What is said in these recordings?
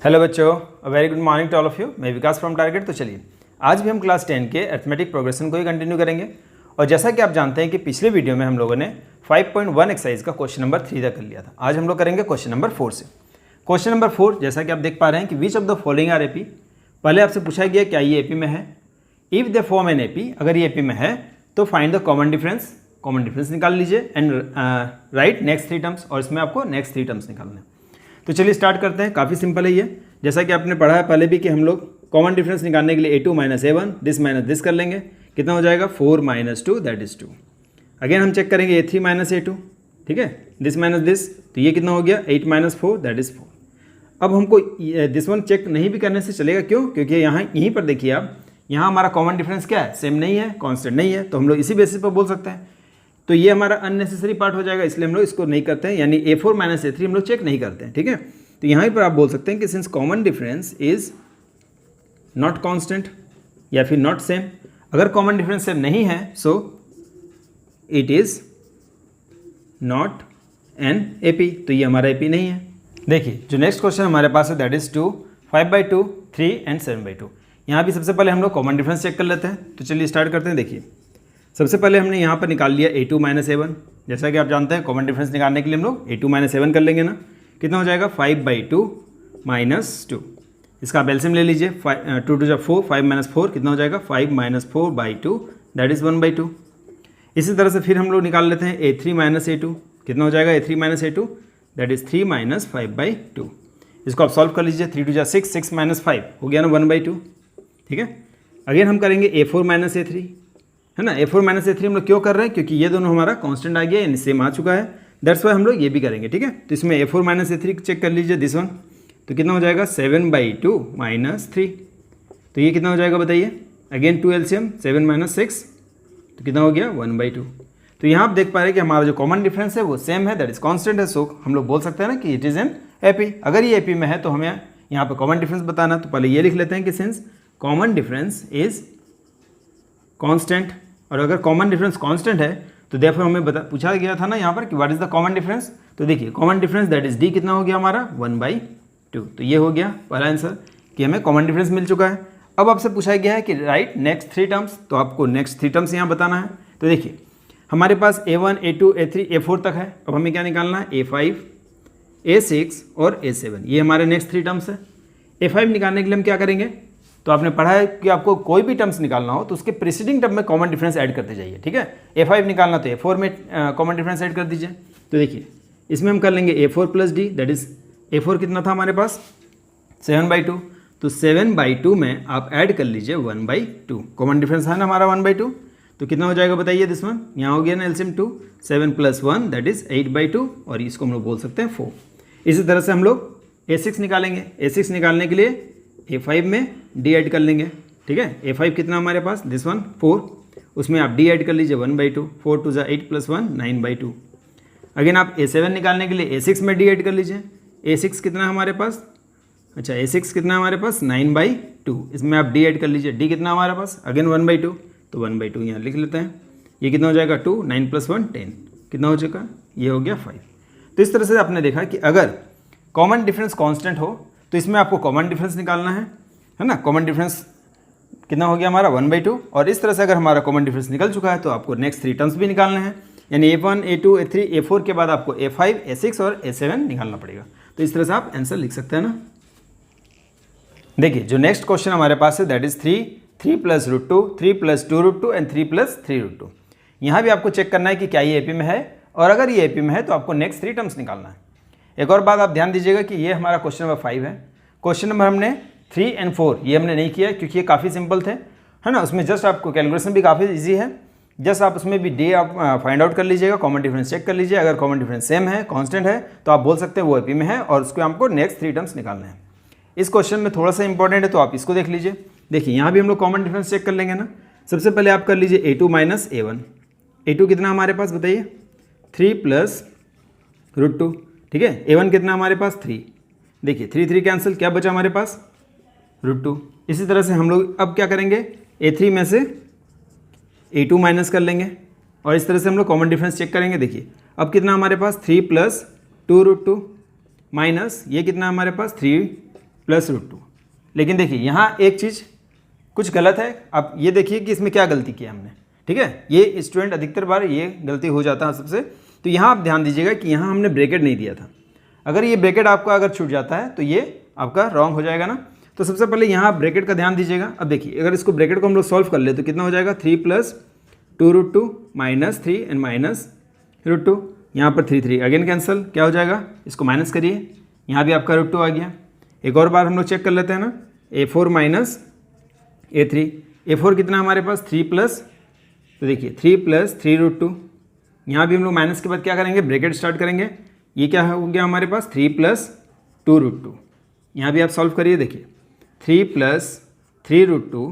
Hello बच्चों, very good morning to all of you. मैं Vikas from target. तो चलिए आज भी हम क्लास 10 के अरिथमेटिक प्रोग्रेशन को ही कंटिन्यू करेंगे। और जैसा कि आप जानते हैं कि पिछले वीडियो में हम लोगों ने 5.1 एक्सरसाइज का क्वेश्चन नंबर 3 तक कर लिया था। आज हम लोग करेंगे क्वेश्चन नंबर 4 से। क्वेश्चन नंबर 4 जैसा कि आप देख पा रहे हैं कि which of the following are AP. पहले आपसे पूछा गया क्या ये एपी में है। If the form an AP, अगर ये एपी में है तो फाइंड द कॉमन डिफरेंस निकाल लीजिए एंड राइट नेक्स्ट 3 टर्म्स। और इसमें आपको नेक्स्ट 3 टर्म्स निकालना है। तो चलिए स्टार्ट करते हैं। काफ़ी सिंपल है ये, जैसा कि आपने पढ़ा है पहले भी कि हम लोग कॉमन डिफरेंस निकालने के लिए a2 minus a1 this minus this कर लेंगे। कितना हो जाएगा 4 माइनस 2 दैट इज 2। अगेन हम चेक करेंगे a3 माइनस a2, ठीक है, दिस माइनस दिस, तो ये कितना हो गया 8 माइनस 4 दैट इज 4। अब हमको दिस वन चेक नहीं भी करने से चलेगा, क्यों? क्योंकि यहाँ यहीं पर देखिए आप, यहाँ हमारा कॉमन डिफरेंस क्या है, सेम नहीं है, कॉन्स्टेंट नहीं है, तो हम लोग इसी बेसिस पर बोल सकते हैं। तो ये हमारा अननेसेसरी पार्ट हो जाएगा, इसलिए हम लोग इसको नहीं करते हैं, यानी a4 माइनस a3 हम लोग चेक नहीं करते हैं, ठीक है। तो यहाँ पर आप बोल सकते हैं कि since common difference is not constant या फिर नॉट सेम। अगर कॉमन डिफरेंस सेम नहीं है so it is not an AP, तो ये हमारा एपी नहीं है। देखिए जो नेक्स्ट क्वेश्चन हमारे पास है दैट इज 2, 5/2, 3 एंड 7/2। यहाँ भी सबसे पहले हम लोग कॉमन डिफरेंस चेक कर लेते हैं। तो चलिए स्टार्ट करते हैं। देखिए सबसे पहले हमने यहाँ पर निकाल लिया a2 माइनस a1। जैसा कि आप जानते हैं कॉमन डिफरेंस निकालने के लिए हम लोग a2 माइनस a1 कर लेंगे ना। कितना हो जाएगा 5/2 माइनस 2। इसका आप एलसीएम ले लीजिए, 2 2 4, 5 माइनस 4 कितना हो जाएगा 5 माइनस 4/2 दैट इज़ 1/2। इसी तरह से फिर हम लोग निकाल लेते हैं a3 माइनस a2। कितना हो जाएगा a3 minus a2 that is 3 minus 5/2। इसको आप सॉल्व कर लीजिए, 3 2 6, 6 माइनस 5 हो गया ना 1/2, ठीक है। अगेन हम करेंगे a4 माइनस a3, है ना। a4 माइनस a3 हम लोग क्यों कर रहे हैं, क्योंकि ये दोनों हमारा कांस्टेंट आ गया, यानी सेम आ चुका है, दैट्स वाई हम लोग ये भी करेंगे, ठीक है। तो इसमें a4 माइनस a3 चेक कर लीजिए दिस वन, तो कितना हो जाएगा 7/2 माइनस 3, तो ये कितना हो जाएगा बताइए। अगेन 2 एलसीएम, 7 माइनस 6 तो कितना हो गया 1/2। तो यहाँ आप देख पा रहे हैं कि हमारा जो कॉमन डिफरेंस है वो सेम है, दैट इज कांस्टेंट है, सो हम लोग बोल सकते हैं ना कि इट इज़ एन एपी। अगर ये एपी में है तो हमें यहाँ पर कॉमन डिफरेंस बताना, तो पहले ये लिख लेते हैं कि since common difference is constant, और अगर कॉमन डिफरेंस कांस्टेंट है तो देयरफॉर हमें पूछा गया था ना यहाँ पर कि what is the common difference. तो देखिए common difference that is D कितना हो गया हमारा 1/2। तो ये हो गया पहला आंसर कि हमें कॉमन डिफरेंस मिल चुका है। अब आपसे पूछा गया है कि राइट नेक्स्ट 3 टर्म्स, तो आपको नेक्स्ट 3 टर्म्स यहाँ बताना है। तो देखिए हमारे पास a1 a2 a3 a4 तक है। अब हमें क्या निकालना है a5 a6 और a7, ये हमारे नेक्स्ट 3 टर्म्स है। a5 निकालने के लिए हम क्या करेंगे, तो आपने पढ़ा है कि आपको कोई भी टर्म्स निकालना हो तो उसके प्रीसीडिंग टर्म में कॉमन डिफरेंस ऐड करते जाइए, ठीक है। a5 निकालना तो a4 में कॉमन डिफरेंस ऐड कर दीजिए। तो देखिए इसमें हम कर लेंगे a4 plus D, that is a4 कितना था हमारे पास 7/2, तो 7/2 में आप ऐड कर लीजिए 1/2। कॉमन डिफरेंस है ना हमारा 1/2, तो कितना हो जाएगा बताइए दिस वन। यहाँ हो गया ना एलसीएम 2, 7 + 1 दैट इज 8/2, और इसको हम लोग बोल सकते हैं 4। इसी तरह से हम लोग a6 निकालेंगे। a6 निकालने के लिए a5 में डी ऐड कर लेंगे, ठीक है। a5 कितना हमारे पास दिस वन 4, उसमें आप डी ऐड कर लीजिए 1/2, 4 2 8 + 1 9/2। अगेन आप a7 निकालने के लिए a6 में डी ऐड कर लीजिए। a6 कितना है हमारे पास, अच्छा a6 कितना है हमारे पास 9/2, इसमें आप डी ऐड कर लीजिए। डी कितना हमारे पास अगेन 1/2, तो 1/2 यहाँ लिख लेते हैं। ये कितना हो जाएगा 2, 9 + 1 10, कितना हो चुका, ये हो गया 5। तो इस तरह से आपने देखा कि अगर कॉमन डिफरेंस कांस्टेंट हो तो इसमें आपको कॉमन डिफरेंस निकालना है ना। कॉमन डिफरेंस कितना हो गया हमारा 1/2, और इस तरह से अगर हमारा कॉमन डिफरेंस निकल चुका है तो आपको नेक्स्ट 3 टर्म्स भी निकालने हैं, यानी a1 a2 a3 a4 के बाद आपको a5 a6 और a7 निकालना पड़ेगा। तो इस तरह से आप आंसर लिख सकते हैं ना। देखिए जो नेक्स्ट क्वेश्चन हमारे पास है दैट इज 3 + √2 3 + 2√2 एंड 3 + 3√2। यहाँ भी आपको चेक करना है कि क्या ये एपी में है, और अगर ये एपी में है तो आपको नेक्स्ट 3 टर्म्स निकालना है। एक और बात आप ध्यान दीजिएगा कि ये हमारा क्वेश्चन नंबर 5 है। क्वेश्चन नंबर हमने 3 और 4 ये हमने नहीं किया क्योंकि ये काफ़ी सिंपल थे, है ना। उसमें जस्ट आपको कैलकुलेशन भी काफ़ी इजी है, जस्ट आप उसमें भी डे आप फाइंड आउट कर लीजिएगा, कॉमन डिफरेंस चेक कर लीजिए। अगर कॉमन डिफरेंस सेम है, कांस्टेंट है, तो आप बोल सकते हैं वो एपी में है, और उसको हमको नेक्स्ट 3 टर्म्स निकालने हैं। इस क्वेश्चन में थोड़ा सा इंपॉर्टेंट है तो आप इसको देख लीजिए। देखिए यहाँ भी हम लोग कॉमन डिफरेंस चेक कर लेंगे ना। सबसे पहले आप कर लीजिए a2 माइनस a1। a2 कितना हमारे पास बताइए 3 + √2, ठीक है। a1 कितना हमारे पास 3, देखिए 3 3 कैंसिल, क्या बचा हमारे पास √2। इसी तरह से हम लोग अब क्या करेंगे a3 में से a2 माइनस कर लेंगे, और इस तरह से हम लोग कॉमन डिफरेंस चेक करेंगे। देखिए अब कितना हमारे पास 3 + 2√2 माइनस ये कितना हमारे पास 3 प्लस √2। लेकिन देखिए यहाँ एक चीज़ कुछ गलत है। आप ये देखिए कि इसमें क्या गलती की हमने, ठीक है। ये स्टूडेंट अधिकतर बार ये गलती हो जाता है सबसे। तो यहाँ आप ध्यान दीजिएगा कि यहाँ हमने ब्रैकेट नहीं दिया था। अगर ये ब्रैकेट आपका अगर छूट जाता है तो ये आपका रॉन्ग हो जाएगा ना। तो सबसे पहले यहाँ आप ब्रैकेट का ध्यान दीजिएगा। अब देखिए अगर इसको ब्रैकेट को हम लोग सॉल्व कर ले तो कितना हो जाएगा, 3 + 2√2 -3 एंड -√2। यहाँ पर 3 3 अगेन कैंसिल, क्या हो जाएगा, इसको माइनस करिए, यहाँ भी आपका √2 आ गया। एक और बार हम लोग चेक कर लेते हैं ना, A4 - A3। A4 कितना हमारे पास 3 प्लस, तो देखिए 3 + 3√2। यहाँ भी हम लोग माइनस के बाद क्या करेंगे, ब्रैकेट स्टार्ट करेंगे। ये क्या हो गया हमारे पास 3 + 2√2। यहाँ भी आप सॉल्व करिए, देखिए 3 + 3√2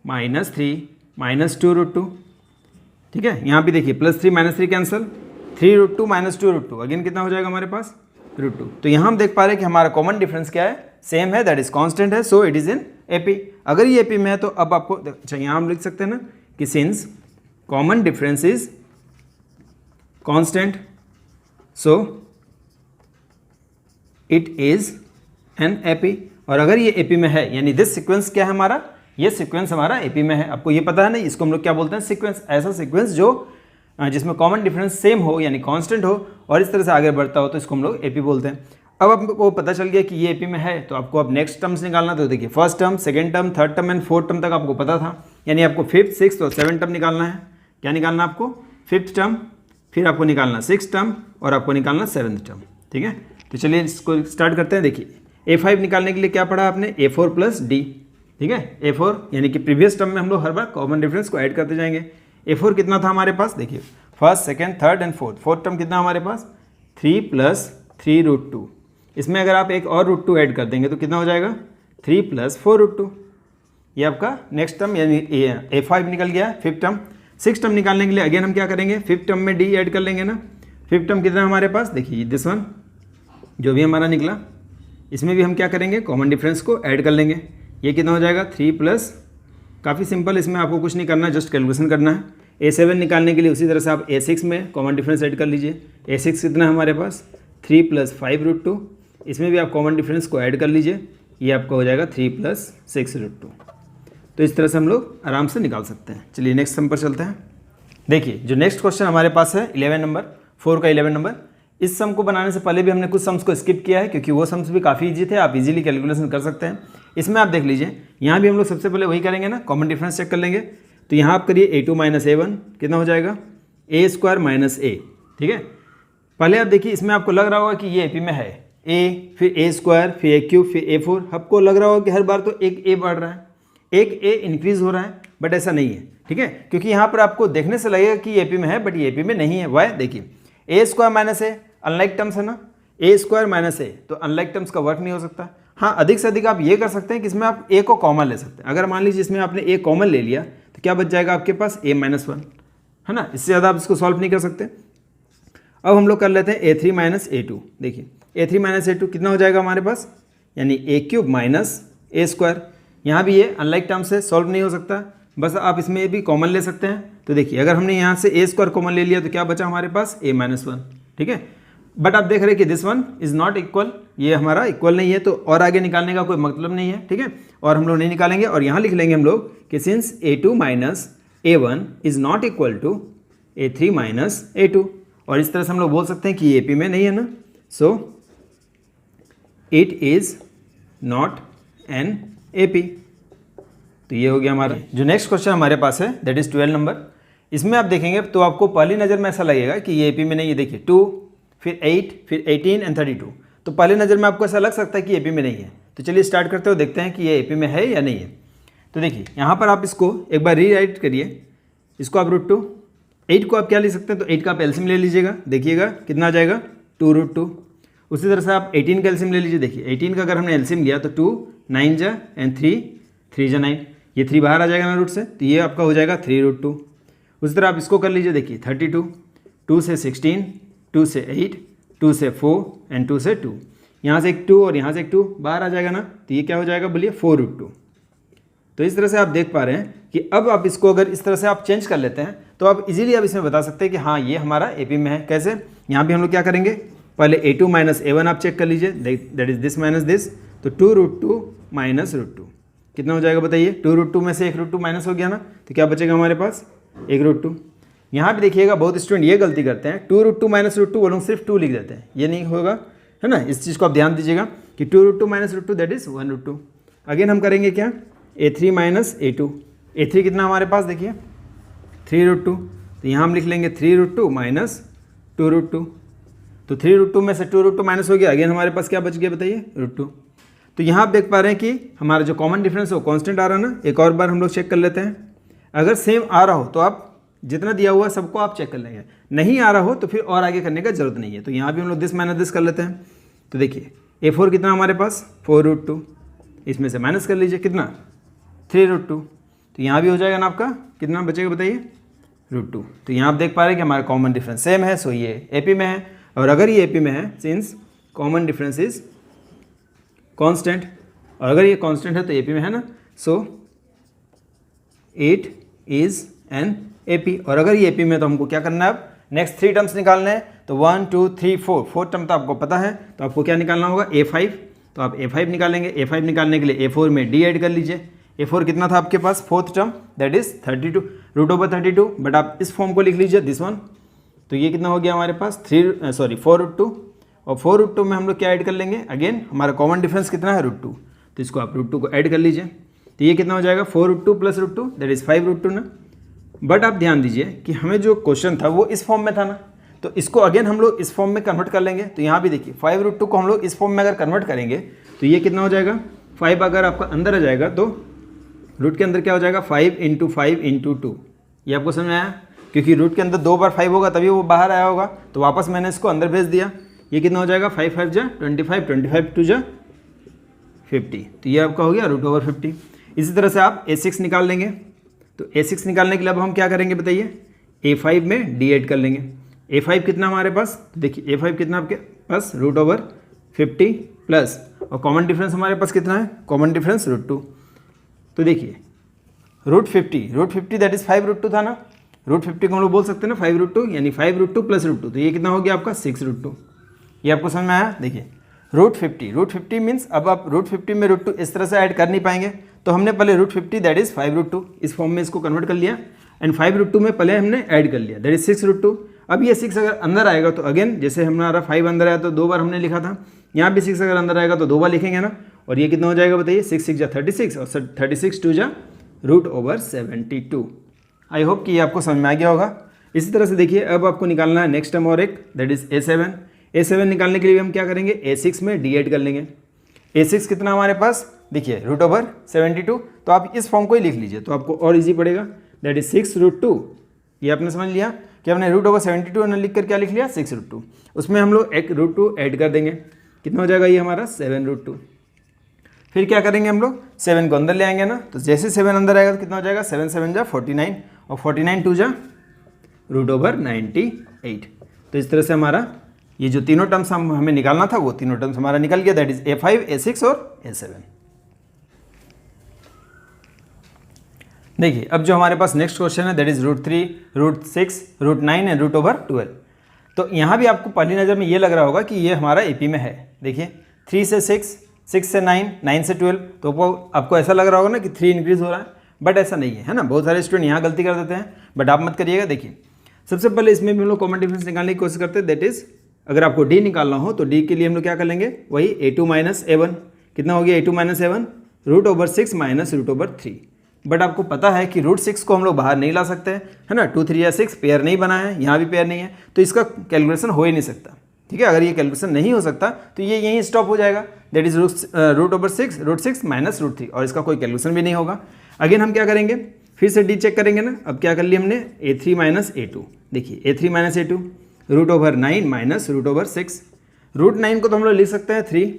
-3 -2√2, ठीक है। यहाँ भी देखिए +3 -3 कैंसिल, 3√2 -2√2 अगेन कितना हो जाएगा हमारे पास √2। तो यहाँ हम देख पा रहे हैं कि हमारा कॉमन डिफरेंस क्या है, सेम है, दैट इज कांस्टेंट है, so it is in AP। अगर ये AP में है तो अब आपको अच्छा यहाँ हम लिख सकते हैं ना कि since common difference is constant so it is an AP। और अगर ये AP में है यानी दिस सीक्वेंस क्या है हमारा, ये सीक्वेंस हमारा AP में है। आपको ये पता है ना, इसको हम लोग क्या बोलते हैं, सीक्वेंस। ऐसा सीक्वेंस जो जिसमें कॉमन डिफरेंस सेम हो यानी कांस्टेंट हो और इस तरह से आगे बढ़ता हो तो इसको हम लोग AP बोलते हैं। अब आपको पता चल गया कि ये AP में है तो आपको अब नेक्स्ट टर्म्स निकालना। तो देखिए first term, second term, third term and fourth term तक आपको पता था, यानी आपको फिफ्थ, सिक्स्थ और सेवन्थ टर्म निकालना है। क्या निकालना आपको, फिफ्थ टर्म, फिर आपको निकालना सिक्स टर्म और आपको निकालना सेवन्थ टर्म, ठीक है। तो चलिए इसको स्टार्ट करते हैं। देखिए A5 निकालने के लिए क्या पढ़ा आपने, A4 + D, ठीक है। A4 यानी कि प्रीवियस टर्म में हम लोग हर बार कॉमन डिफरेंस को ऐड करते जाएंगे। A4 कितना था हमारे पास, देखिए first, second, third and fourth term कितना हमारे पास 3 + 3√2। इसमें अगर आप एक और √2 ऐड कर देंगे तो कितना हो जाएगा 3 + 4√2। ये आपका नेक्स्ट टर्म यानी A5 निकल गया। फिफ्थ टर्म, सिक्स टर्म निकालने के लिए अगेन हम क्या करेंगे, फिफ्थ टर्म में D ऐड कर लेंगे ना। फिफ्थ टर्म कितना हमारे पास, देखिए दिस वन जो भी हमारा निकला, इसमें भी हम क्या करेंगे, कॉमन डिफरेंस को ऐड कर लेंगे। ये कितना हो जाएगा 3 +, काफ़ी सिंपल, इसमें आपको कुछ नहीं करना, जस्ट कैलकुलेशन करना है। A7 निकालने के लिए उसी तरह से आप A6 में कॉमन डिफरेंस ऐड कर लीजिए। A6 कितना है हमारे पास 3 + 5√2, इसमें भी आप कॉमन डिफरेंस को ऐड कर लीजिए। ये आपका हो जाएगा 3 + 6√2। तो इस तरह से हम लोग आराम से निकाल सकते हैं। चलिए नेक्स्ट सम पर चलते हैं। देखिए जो नेक्स्ट क्वेश्चन हमारे पास है 11 नंबर, 4 का 11 नंबर। इस सम को बनाने से पहले भी हमने कुछ सम्स को स्किप किया है क्योंकि वो सम्स भी काफ़ी ईजी थे, आप इजीली कैलकुलेशन कर सकते हैं। इसमें आप देख लीजिए, यहाँ भी हम लोग सबसे पहले वही करेंगे ना, कॉमन डिफरेंस चेक कर लेंगे। तो यहाँ आप करिए A2 - A1 कितना हो जाएगा A² - A, ठीक है। पहले आप देखिए इसमें आपको लग रहा होगा कि ये AP में है, A फिर A², फिर A3 फिर A4, आपको लग रहा होगा कि हर बार तो एक A बढ़ रहा है, एक A इंक्रीज हो रहा है, बट ऐसा नहीं है, ठीक है। क्योंकि यहाँ पर आपको देखने से लगेगा कि ये AP में है बट ये AP में नहीं है। वाई, देखिए A² - A अनलाइक टर्म्स है ना, A² - A, तो अनलाइक टर्म्स का वर्क नहीं हो सकता। हाँ, अधिक से अधिक आप ये कर सकते हैं कि इसमें आप A को कॉमन ले सकते हैं। अगर मान लीजिए इसमें आपने A कॉमन ले लिया तो क्या बच जाएगा आपके पास A - 1, है ना। इससे ज़्यादा आप इसको सॉल्व नहीं कर सकते। अब हम लोग कर लेते हैं A3 - A2। देखिए A3 - A2 कितना हो जाएगा हमारे पास, यानी A³ - A²। यहाँ भी ये अनलाइक टर्म से सॉल्व नहीं हो सकता, बस आप इसमें भी कॉमन ले सकते हैं। तो देखिए अगर हमने यहाँ से A² कॉमन ले लिया तो क्या बचा हमारे पास A - 1, ठीक है। बट आप देख रहे हैं कि this one is not equal, ये हमारा इक्वल नहीं है, तो और आगे निकालने का कोई मतलब नहीं है, ठीक है। और हम लोग नहीं निकालेंगे और यहाँ लिख लेंगे हम लोग कि since A2 - A1 is not equal to A3 - A2, और इस तरह से हम लोग बोल सकते हैं कि ये AP में नहीं है ना, so it is not an AP। तो ये हो गया हमारा। जो नेक्स्ट क्वेश्चन हमारे पास है दैट इज़ 12 नंबर। इसमें आप देखेंगे तो आपको पहली नज़र में ऐसा लगेगा कि ये AP में नहीं है। देखिए 2 फिर 8 फिर 18 एंड 32, तो पहले नज़र में आपको ऐसा लग सकता है कि AP में नहीं है। तो चलिए स्टार्ट करते हो, देखते हैं कि ये AP में है या नहीं है। तो देखिए यहाँ पर आप इसको एक बार रीराइट करिए, इसको आप √2, 8 को आप क्या ले सकते हैं, तो 8 का आप एलसीएम ले लीजिएगा, देखिएगा कितना आ जाएगा 2√2। उसी तरह से आप 18 का एलसीएम ले लीजिए। देखिए 18 का अगर हमने एलसीएम लिया तो 2 9 जा एंड 3 जा 9, ये 3 बाहर आ जाएगा ना रूट से, तो ये आपका हो जाएगा 3√2। उसी तरह आप इसको कर लीजिए। देखिए 32, 2 से 16, 2 से 8, 2 से 4 एंड 2 से 2, यहाँ से एक 2 और यहाँ से एक 2 बाहर आ जाएगा ना, तो ये क्या हो जाएगा बोलिए 4√2। तो इस तरह से आप देख पा रहे हैं कि अब आप इसको अगर इस तरह से आप चेंज कर लेते हैं तो आप इजीली आप इसमें बता सकते हैं कि हाँ ये हमारा AP में है। कैसे, यहाँ भी हम लोग क्या करेंगे, पहले A2 - A1 आप चेक कर लीजिए, that is this minus this, तो 2√2 माइनस √2 कितना हो जाएगा बताइए। 2√2 में से एक √2 माइनस हो गया ना, तो क्या बचेगा हमारे पास, एक √2। यहाँ पे देखिएगा बहुत स्टूडेंट ये गलती करते हैं, 2√2 माइनस √2 वो लोग सिर्फ 2 लिख देते हैं, ये नहीं होगा, है ना। इस चीज़ को आप ध्यान दीजिएगा कि 2√2 माइनस √2 दैट इज 1√2। अगेन हम करेंगे क्या, a3 माइनस a2। a3 कितना हमारे पास देखिए 3√2, तो यहाँ हम लिख लेंगे 3√2 माइनस 2√2। तो 3√2 में से 2√2 माइनस हो गया, अगेन हमारे पास क्या बच गया बताइए, √2। तो यहाँ आप देख पा रहे हैं कि हमारा जो कॉमन डिफरेंस है वो कांस्टेंट आ रहा है ना। एक और बार हम लोग चेक कर लेते हैं, अगर सेम आ रहा हो तो आप जितना दिया हुआ है सबको आप चेक कर लेंगे, नहीं आ रहा हो तो फिर और आगे करने का जरूरत नहीं है। तो यहाँ भी हम लोग दिस माइनस दिस कर लेते हैं। तो देखिए a4 कितना हमारे पास 4√2, इसमें से माइनस कर लीजिए कितना 3√2, तो यहाँ भी हो जाएगा ना आपका, कितना बचेगा बताइए √2। तो यहाँ आप देख पा रहे हैं कि हमारा कॉमन डिफरेंस सेम है, सो ये AP में है। और अगर ये AP में है since common difference is constant, और अगर ये कांस्टेंट है तो AP में है ना, सो 8 इज एन AP। और अगर ये AP में तो हमको क्या करना है, अब नेक्स्ट 3 टर्म्स निकालने हैं। तो 1 2 3 4 टर्म तो आपको पता है, तो आपको क्या निकालना होगा A5। तो आप A5 निकालेंगे, A5 निकालने के लिए A4 में D ऐड कर लीजिए। A4 कितना था आपके पास, 4th term that is 32 √32, but आप इस फॉर्म को लिख लीजिए दिस वन। तो ये कितना हो गया हमारे पास 4√2, और 4√2 में हम लोग क्या ऐड कर लेंगे, अगेन हमारा कॉमन डिफरेंस कितना है √2, तो इसको आप √2 को ऐड कर लीजिए। तो ये कितना हो जाएगा 4√2 प्लस √2 दैट इज 5√2 ना। बट आप ध्यान दीजिए कि हमें जो क्वेश्चन था वो इस फॉर्म में था ना, तो इसको अगेन हम लोग इस फॉर्म में कन्वर्ट कर लेंगे। तो यहाँ भी देखिए 5√2 को हम लोग इस फॉर्म में अगर कन्वर्ट करेंगे तो ये कितना हो जाएगा 5, अगर आपका अंदर आ जाएगा तो रूट के अंदर क्या हो जाएगा 5 × 5 × 2। ये आपको समझ में आया, क्योंकि रूट के अंदर 2 बार 5 होगा तभी वो बाहर आया होगा, तो वापस मैंने इसको अंदर भेज दिया। ये कितना हो जाएगा 5 5 जा 25, 25 2 जा 50, तो ये आपका हो गया √50। इसी तरह से आप A6 निकाल लेंगे। तो A6 निकालने के लिए अब हम क्या करेंगे बताइए, A5 में D ऐड कर लेंगे। A5 कितना हमारे पास, तो देखिए A5 कितना आपके पास √50 प्लस, और कॉमन डिफरेंस हमारे पास कितना है, कॉमन डिफरेंस √2। तो देखिए √50 दैट इज 5√2 था ना, √50 को हम लोग बोल सकते हैं ना 5√2, यानी 5√2 प्लस √2, तो ये कितना हो गया आपका 6√2। ये आपको समझ में आया। देखिए √50 मीन्स अब आप √50 में √2 इस तरह से ऐड कर नहीं पाएंगे, तो हमने पहले √50 दैट इज 5√2 इस फॉर्म में इसको कन्वर्ट कर लिया, एंड 5√2 में पहले हमने ऐड कर लिया दैट इज 6√2। अब ये 6 अगर अंदर आएगा तो अगेन जैसे हमारा 5 अंदर आया तो 2 बार हमने लिखा था, यहाँ भी 6 अगर अंदर आएगा तो 2 बार लिखेंगे ना। और ये कितना हो जाएगा बताइए 6 6 जा 36, और 36 2 जा √72। आई होप कि ये आपको समझ में आ गया होगा। इसी तरह से देखिए अब आपको निकालना है नेक्स्ट टर्म और एक, दैट इज A7 निकालने के लिए हम क्या करेंगे, A6 में D ऐड कर लेंगे। A6 कितना हमारे पास देखिए √72, तो आप इस फॉर्म को ही लिख लीजिए तो आपको और इजी पड़ेगा, दैट इज 6√2। ये आपने समझ लिया कि हमने √72 ने लिख कर क्या लिख लिया 6√2, उसमें हम लोग एक √2 ऐड कर देंगे, कितना हो जाएगा ये हमारा 7√2। फिर क्या करेंगे हम लोग 7 को अंदर ले आएंगे ना, तो जैसे 7 अंदर आएगा तो कितना हो जाएगा 7 7 जा 49, और 49 2 जा √98। तो इस तरह से हमारा ये जो तीनों टर्म्स हमें निकालना था वो तीनों टर्म्स हमारा निकल गया, दैट इज A5 A6 और A7। देखिए अब जो हमारे पास नेक्स्ट क्वेश्चन है दैट इज √3 √6 √9 एंड √12। तो यहाँ भी आपको पहली नज़र में ये लग रहा होगा कि ये हमारा AP में है। देखिए 3 से 6, 6 से 9, 9 से 12, तो आपको ऐसा लग रहा होगा ना कि 3 इंक्रीज हो रहा है, बट ऐसा नहीं है, है ना। बहुत सारे स्टूडेंट यहाँ गलती कर देते हैं, बट आप मत करिएगा। देखिए सबसे पहले इसमें भी हम लोग कॉमन डिफरेंस निकालने की कोशिश करते हैं, दैट इज अगर आपको D निकालना हो तो D के लिए हम लोग क्या कर लेंगे, वही A2 - A1, कितना हो गया A2 - A1 √6 माइनस √3। बट आपको पता है कि √6 को हम लोग बाहर नहीं ला सकते हैं, है ना। 2 3 या 6 पेयर नहीं बना है, यहाँ भी पेयर नहीं है, तो इसका कैलकुलेशन हो ही नहीं सकता, ठीक है। अगर ये कैलकुलेशन नहीं हो सकता तो ये यहीं स्टॉप हो जाएगा, दैट इज √6 माइनस √3, और इसका कोई कैलकुलेशन भी नहीं होगा। अगेन हम क्या करेंगे, फिर से D चेक करेंगे ना। अब क्या कर लिया हमने A3 - A2, देखिए A3 - A2 √9 माइनस √6। √9 को तो हम लोग लिख सकते हैं 3,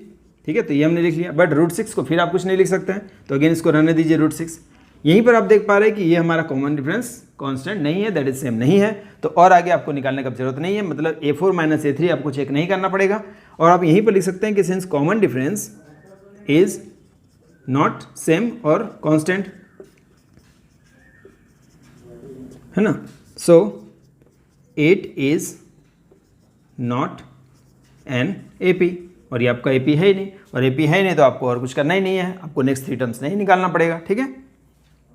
ठीक है, तो ये हमने लिख लिया, बट √6 को फिर आप कुछ नहीं लिख सकते हैं, तो अगेन इसको रहने दीजिए √6। यहीं पर आप देख पा रहे हैं कि ये हमारा कॉमन डिफरेंस कांस्टेंट नहीं है, दैट इज सेम नहीं है, तो और आगे आपको निकालने की जरूरत नहीं है, मतलब A4 - A3 आपको चेक नहीं करना पड़ेगा। और आप यहीं पर लिख सकते हैं कि since common difference is not same और कांस्टेंट, है ना, सो 8 इज नॉट एन AP। और ये आपका AP है ही नहीं, और AP है ही नहीं तो आपको और कुछ करना ही नहीं है, आपको नेक्स्ट 3 टर्म्स नहीं निकालना पड़ेगा। ठीक है,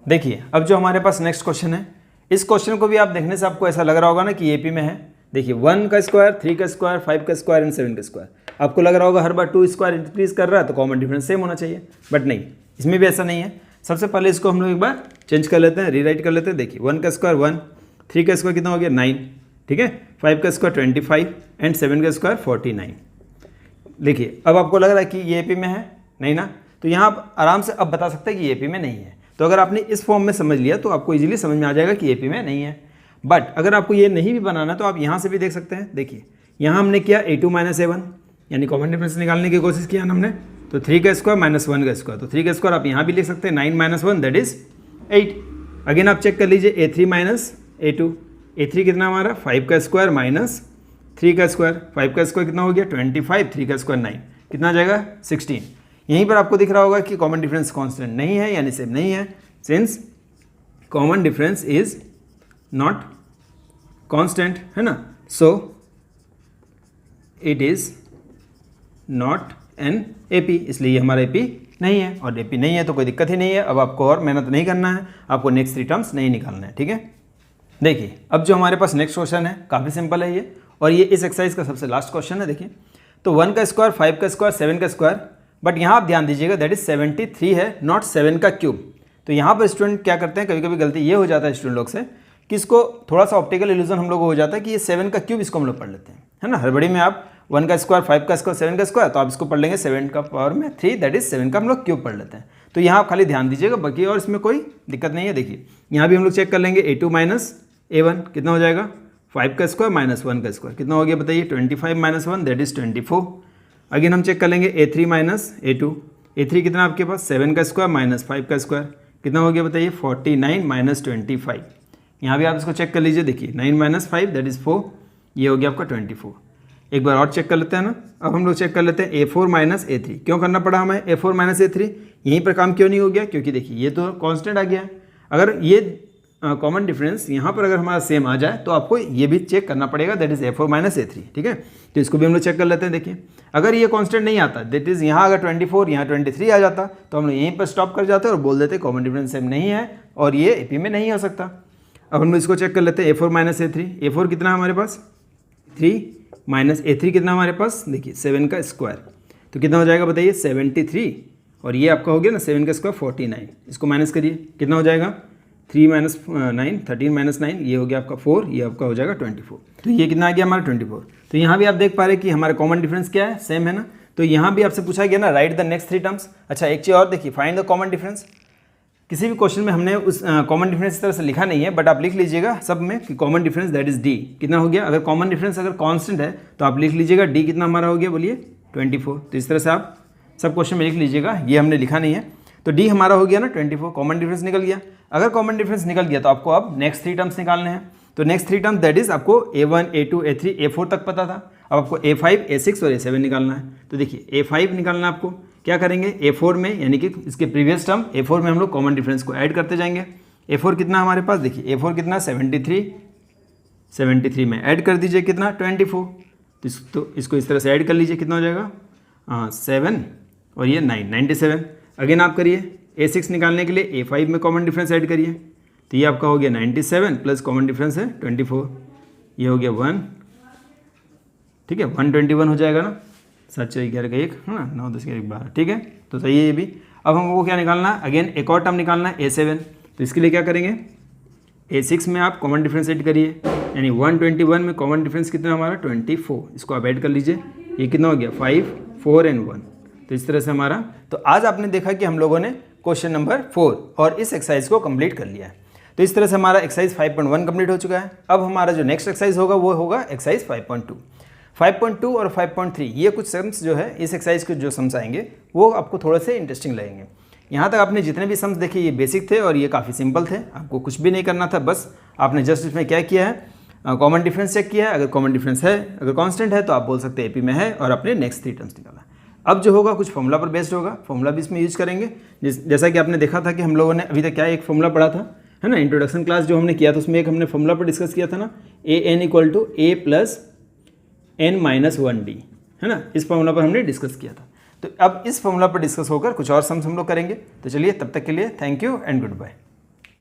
देखिए अब जो हमारे पास नेक्स्ट क्वेश्चन है, इस क्वेश्चन को भी आप देखने से आपको ऐसा लग रहा होगा ना कि AP में है। देखिए 1 का स्क्वायर, 3 का स्क्वायर, 5 का स्क्वायर एंड 7 का स्क्वायर। आपको लग रहा होगा हर बार 2 स्क्वायर इंक्रीज कर रहा है तो कॉमन डिफरेंस सेम होना चाहिए, बट नहीं, इसमें भी ऐसा नहीं है। सबसे पहले इसको हम लोग एक बार चेंज कर लेते हैं, रीराइट कर लेते हैं। देखिए 1 का स्क्वायर 1, 3 का स्क्वायर कितना हो गया 9, ठीक है, 5 का स्क्वायर 25 एंड 7 का स्क्वायर 49। देखिए अब आपको लग रहा है कि ये AP में है, नहीं ना, तो यहाँ आप आराम से अब बता सकते हैं कि AP में नहीं है। तो अगर आपने इस फॉर्म में समझ लिया तो आपको इजीली समझ में आ जाएगा कि AP में नहीं है। बट अगर आपको ये नहीं भी बनाना तो आप यहाँ से भी देख सकते हैं। देखिए यहाँ हमने किया A2 - A1 यानी कॉमन डिफरेंस निकालने की कोशिश किया हमने, तो 3 का स्क्वायर माइनस 1 का स्क्वायर, तो 3 का स्क्वायर आप यहाँ भी लिख सकते हैं, 9 - 1 दैट इज 8। अगेन आप चेक कर लीजिए A3 - A2, A3 कितना हमारा 5 का स्क्वायर माइनस 3 का स्क्वायर, 5 का स्क्वायर कितना हो गया 25, 3 का स्क्वायर 9, कितना आ जाएगा 16। यहीं पर आपको दिख रहा होगा कि कॉमन डिफरेंस कांस्टेंट नहीं है यानी सेम नहीं है, since common difference is not constant, है ना, so it is not an AP, इसलिए ये हमारा AP नहीं है, और AP नहीं है तो कोई दिक्कत ही नहीं है। अब आपको और मेहनत नहीं करना है, आपको नेक्स्ट 3 टर्म्स नहीं निकालना है। ठीक है, देखिए अब जो हमारे पास नेक्स्ट क्वेश्चन है काफ़ी सिंपल है ये, और ये इस एक्सरसाइज का सबसे लास्ट क्वेश्चन है। देखिए तो 1 का स्क्वायर, 5 का स्क्वायर, 7 का स्क्वायर, बट यहाँ आप ध्यान दीजिएगा दैट इज 73 है, नॉट 7 का क्यूब। तो यहाँ पर स्टूडेंट क्या करते हैं, कभी कभी गलती ये हो जाता है स्टूडेंट लोग से कि इसको थोड़ा सा ऑप्टिकल इल्यूजन हम लोग को हो जाता है कि ये 7 का क्यूब इसको हम लोग पढ़ लेते हैं, है ना। हड़बड़ी में आप 1 का स्क्वायर, 5 का स्क्वायर, 7 का स्क्वायर, तो आप इसको पढ़ लेंगे 7 का पावर में 3 दैट इज 7 का हम लोग क्यूब पढ़ लेते हैं। तो यहाँ आप खाली ध्यान दीजिएगा, बाकी और इसमें कोई दिक्कत नहीं है। देखिए यहाँ भी हम लोग चेक कर लेंगे A2 - A1 कितना हो जाएगा, 5 का स्क्वायर माइनस 1 का स्क्वायर कितना हो गया बताइए, 25 - 1 दैट इज 24। अगेन हम चेक कर लेंगे A3 - A2, A3 कितना आपके पास 7 का स्क्वायर माइनस 5 का स्क्वायर कितना हो गया बताइए, 49 - 25। यहाँ भी आप इसको चेक कर लीजिए, देखिए 9 - 5 दैट इज़ 4, ये हो गया आपका 24। एक बार और चेक कर लेते हैं ना। अब हम लोग चेक कर लेते हैं A4 - A3, क्यों करना पड़ा हमें A4 - A3, यहीं पर काम क्यों नहीं हो गया, क्योंकि देखिए ये तो कांस्टेंट आ गया है। अगर ये कॉमन डिफरेंस यहाँ पर अगर हमारा सेम आ जाए तो आपको ये भी चेक करना पड़ेगा, दैट इज A4 - A3। ठीक है, तो इसको भी हम लोग चेक कर लेते हैं। देखिए अगर ये कांस्टेंट नहीं आता, दैट इज यहाँ अगर 24 यहाँ 23 आ जाता तो हम लोग यहीं पर स्टॉप कर जाते और बोल देते कॉमन डिफरेंस सेम नहीं है और ये AP में नहीं हो सकता। अब हम लोग इसको चेक कर लेते हैं A4 - A3, A4 कितना हमारे पास 3 माइनस A3 कितना हमारे पास, देखिए 7 का स्क्वायर, तो कितना हो जाएगा बताइए 73, और ये आपका हो गया ना 7 का स्क्वायर 49, इसको माइनस करिए कितना हो जाएगा 3 - 9 13 - 9, ये हो गया आपका 4, ये आपका हो जाएगा 24। तो ये कितना आ गया हमारा 24। तो यहाँ भी आप देख पा रहे हैं कि हमारा कॉमन डिफरेंस क्या है, सेम है ना। तो यहाँ भी आपसे पूछा गया ना राइट द नेक्स्ट 3 टर्म्स। अच्छा एक चीज़ और देखिए, फाइंड द कॉमन डिफरेंस। किसी भी क्वेश्चन में हमने उस कॉमन डिफरेंस इस तरह से लिखा नहीं है, बट आप लिख लीजिएगा सब में कि common difference that is D कितना हो गया। अगर कॉमन डिफरेंस अगर कांस्टेंट है तो आप लिख लीजिएगा D कितना हमारा हो गया बोलिए 24। तो इस तरह से आप सब क्वेश्चन में लिख लीजिएगा, ये हमने लिखा नहीं है। तो D हमारा हो गया ना 24, कॉमन डिफरेंस निकल गया। अगर कॉमन डिफरेंस निकल गया तो आपको अब नेक्स्ट 3 टर्म्स निकालने हैं। तो नेक्स्ट 3 टर्म्स दैट इज आपको A1 A2 A3 A4 तक पता था, अब आपको A5 A6 और A7 निकालना है। तो देखिए A5 निकालना आपको क्या करेंगे, A4 में यानी कि इसके प्रीवियस टर्म A4 में हम लोग कॉमन डिफरेंस को ऐड करते जाएंगे। A4 कितना हमारे पास, देखिए A4 कितना 73 में ऐड कर दीजिए कितना 24, तो इसको इस तरह से ऐड कर लीजिए कितना हो जाएगा 7 और ये 9 97। अगेन आप करिए A6 निकालने के लिए A5 में कॉमन डिफरेंस ऐड करिए, तो ये आपका हो गया 97 प्लस कॉमन डिफरेंस है 24, ये हो गया 1, ठीक है 121 हो जाएगा ना, 7 4 11 का 1 है ना, 9 10 11 12, ठीक है। तो सही है ये भी। अब हमको क्या निकालना है, अगेन एक और टर्म निकालना है A7। तो इसके लिए क्या करेंगे, A6 में आप कॉमन डिफरेंस ऐड करिए, यानी 121 में कॉमन डिफरेंस कितना हमारा 24, इसको आप ऐड कर लीजिए, ये कितना हो गया 5 4 एंड 1। तो इस तरह से हमारा, तो आज आपने देखा कि हम लोगों ने क्वेश्चन नंबर 4 और इस एक्सरसाइज को कंप्लीट कर लिया है। तो इस तरह से हमारा एक्सरसाइज 5.1 कंप्लीट हो चुका है। अब हमारा जो नेक्स्ट एक्सरसाइज होगा वो होगा एक्सरसाइज 5.2। 5.2 और 5.3 ये कुछ सम्स जो है इस एक्सरसाइज के जो सम्स आएंगे वो आपको थोड़े से इंटरेस्टिंग लगेंगे। यहाँ तक आपने जितने भी सम्स देखे ये बेसिक थे और ये काफ़ी सिंपल थे, आपको कुछ भी नहीं करना था, बस आपने जस्ट इसमें क्या किया है, कॉमन डिफरेंस चेक किया है। अगर कॉमन डिफरेंस है, अगर कांस्टेंट है तो आप बोल सकते हैं AP में है, और अपने नेक्स्ट 3 टर्म्स निकाला। अब जो होगा कुछ फॉर्मूला पर बेस्ड होगा, फॉर्मूला भी इसमें यूज करेंगे। जैसा कि आपने देखा था कि हम लोगों ने अभी तक क्या एक फॉर्मूला पढ़ा था, है ना, इंट्रोडक्शन क्लास जो हमने किया था उसमें एक हमने फॉर्मूला पर डिस्कस किया था ना, AN = A + n - 1D। है ना। इस फॉर्मूला पर हमने डिस्कस किया था। तो अब इस फॉर्मूला पर डिस्कस होकर कुछ और सम्स हम लोग करेंगे। तो चलिए तब तक के लिए thank you and good bye.